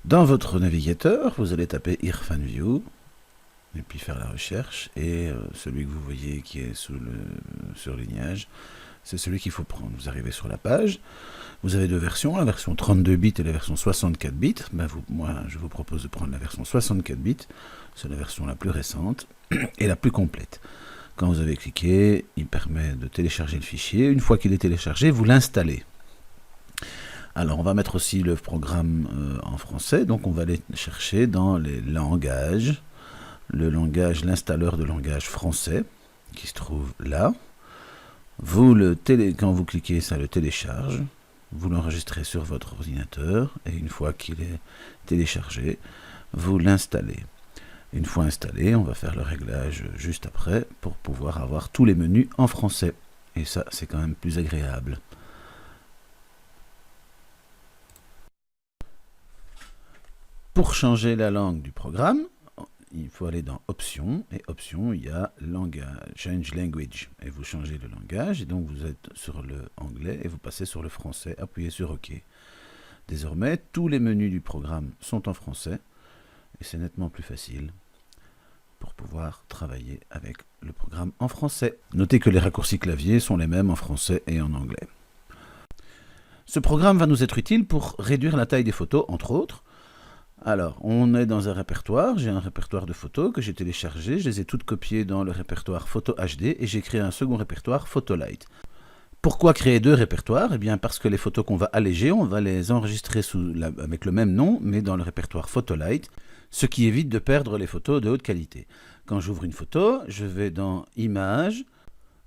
Dans votre navigateur, vous allez taper Irfan View et puis faire la recherche, et celui que vous voyez qui est sous le surlignage, c'est celui qu'il faut prendre. Vous arrivez sur la page, vous avez deux versions, la version 32 bits et la version 64 bits. Moi, je vous propose de prendre la version 64 bits, c'est la version la plus récente et la plus complète. Quand vous avez cliqué, il permet de télécharger le fichier. Une fois qu'il est téléchargé, vous l'installez. Alors, on va mettre aussi le programme en français, donc on va aller chercher dans les langages, l'installeur de langage français, qui se trouve là. Quand vous cliquez, ça le télécharge. Vous l'enregistrez sur votre ordinateur, et une fois qu'il est téléchargé, vous l'installez. Une fois installé, on va faire le réglage juste après pour pouvoir avoir tous les menus en français. Et ça, c'est quand même plus agréable. Pour changer la langue du programme, il faut aller dans Options, et Options, il y a Change Language, et vous changez le langage, et donc vous êtes sur le anglais, et vous passez sur le français, appuyez sur OK. Désormais, tous les menus du programme sont en français, et c'est nettement plus facile pour pouvoir travailler avec le programme en français. Notez que les raccourcis clavier sont les mêmes en français et en anglais. Ce programme va nous être utile pour réduire la taille des photos, entre autres. Alors, on est dans un répertoire, j'ai un répertoire de photos que j'ai téléchargé, je les ai toutes copiées dans le répertoire Photo HD et j'ai créé un second répertoire Photolite. Pourquoi créer deux répertoires? Eh bien parce que les photos qu'on va alléger, on va les enregistrer avec le même nom, mais dans le répertoire Photolite, ce qui évite de perdre les photos de haute qualité. Quand j'ouvre une photo, je vais dans Images,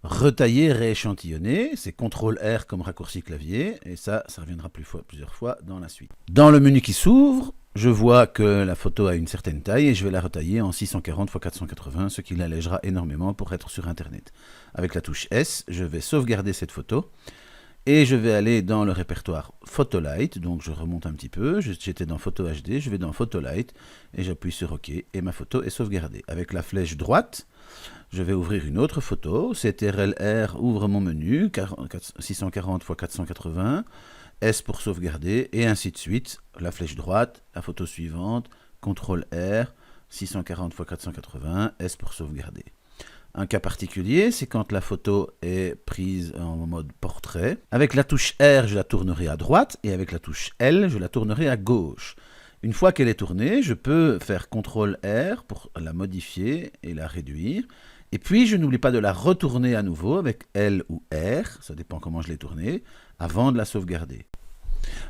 Retailler, rééchantillonner, c'est CTRL-R comme raccourci clavier, et ça reviendra plusieurs fois dans la suite. Dans le menu qui s'ouvre, je vois que la photo a une certaine taille et je vais la retailler en 640 x 480, ce qui l'allégera énormément pour être sur Internet. Avec la touche S, je vais sauvegarder cette photo et je vais aller dans le répertoire Photolite, donc je remonte un petit peu, j'étais dans Photo HD, je vais dans Photolite et j'appuie sur OK et ma photo est sauvegardée. Avec la flèche droite, je vais ouvrir une autre photo, CTRL-R ouvre mon menu, 640 x 480, S pour sauvegarder, et ainsi de suite. La flèche droite, la photo suivante, CTRL-R, 640 x 480, S pour sauvegarder. Un cas particulier, c'est quand la photo est prise en mode portrait. Avec la touche R, je la tournerai à droite, et avec la touche L, je la tournerai à gauche. Une fois qu'elle est tournée, je peux faire CTRL-R pour la modifier et la réduire. Et puis, je n'oublie pas de la retourner à nouveau avec L ou R, ça dépend comment je l'ai tournée, avant de la sauvegarder.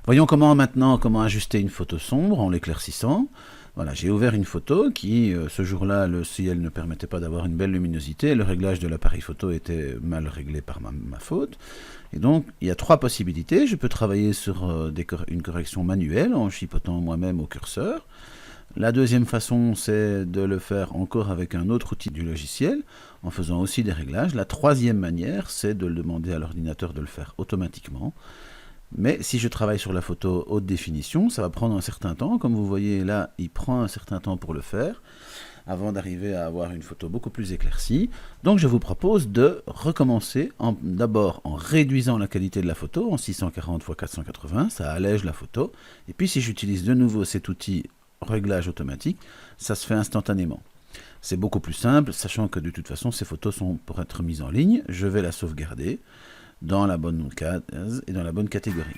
Voyons maintenant comment ajuster une photo sombre en l'éclaircissant. Voilà, j'ai ouvert une photo qui, ce jour-là, le ciel ne permettait pas d'avoir une belle luminosité. Le réglage de l'appareil photo était mal réglé par ma faute. Et donc, il y a trois possibilités. Je peux travailler sur une correction manuelle en chipotant moi-même au curseur. La deuxième façon, c'est de le faire encore avec un autre outil du logiciel, en faisant aussi des réglages. La troisième manière, c'est de le demander à l'ordinateur de le faire automatiquement. Mais si je travaille sur la photo haute définition, ça va prendre un certain temps. Comme vous voyez là, il prend un certain temps pour le faire, avant d'arriver à avoir une photo beaucoup plus éclaircie. Donc je vous propose de recommencer d'abord en réduisant la qualité de la photo en 640 x 480, ça allège la photo. Et puis si j'utilise de nouveau cet outil réglage automatique, ça se fait instantanément. C'est beaucoup plus simple, sachant que de toute façon ces photos sont pour être mises en ligne. Je vais la sauvegarder dans la bonne case et dans la bonne catégorie.